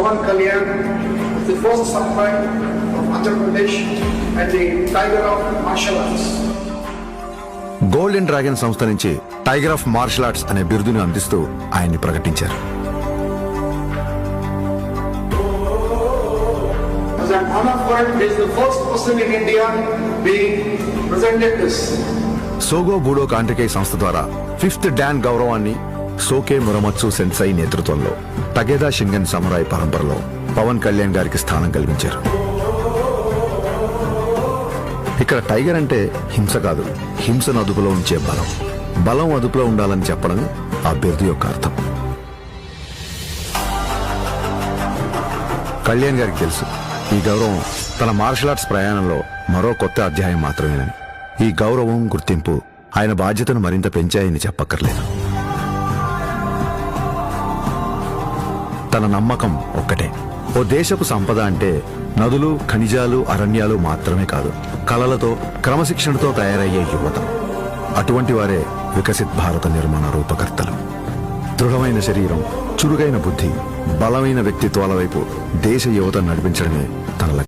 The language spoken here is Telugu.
Pawan Kalyan, the first samurai of Andhra Pradesh and the tiger of martial arts. Golden dragon సంస్థ నుంచి టైగర్ ఆఫ్ మార్షల్ ఆర్ట్స్ అనే బిరుదును అందిస్తూ ఆయన్ని ప్రకటించారు. As an honor for it, he is the first person in India being presented this. సోగో బూడో కాంట్రికై సంస్థ ద్వారా 5th డాన్ గౌరవాన్ని సోకే మురమత్సు సెన్సై నేతృత్వంలో టగేదా షింగన్ సమురాయ్ పరంపరలో పవన్ కళ్యాణ్ గారికి స్థానం కల్పించారు. ఇక్కడ టైగర్ అంటే హింస కాదు, హింసను అదుపులో ఉంచే బలం. బలం అదుపులో ఉండాలని చెప్పడం ఆ బిరుదు యొక్క అర్థం. కళ్యాణ్ గారికి తెలుసు ఈ గౌరవం తన మార్షల్ ఆర్ట్స్ ప్రయాణంలో మరో కొత్త అధ్యాయం మాత్రమేనని. ఈ గౌరవం, గుర్తింపు ఆయన బాధ్యతను మరింత పెంచాయని చెప్పక్కర్లేదు. తన నమ్మకం ఒక్కటే, ఓ దేశపు సంపద అంటే నదులు, ఖనిజాలు, అరణ్యాలు మాత్రమే కాదు, కళలతో, క్రమశిక్షణతో తయారయ్యే యువత. అటువంటి వారే వికసిత్ భారత నిర్మాణ రూపకర్తలు. దృఢమైన శరీరం, చురుగైన బుద్ధి, బలమైన వ్యక్తిత్వాల వైపు దేశ యువత నడిపించడమే తన లక్ష్యం.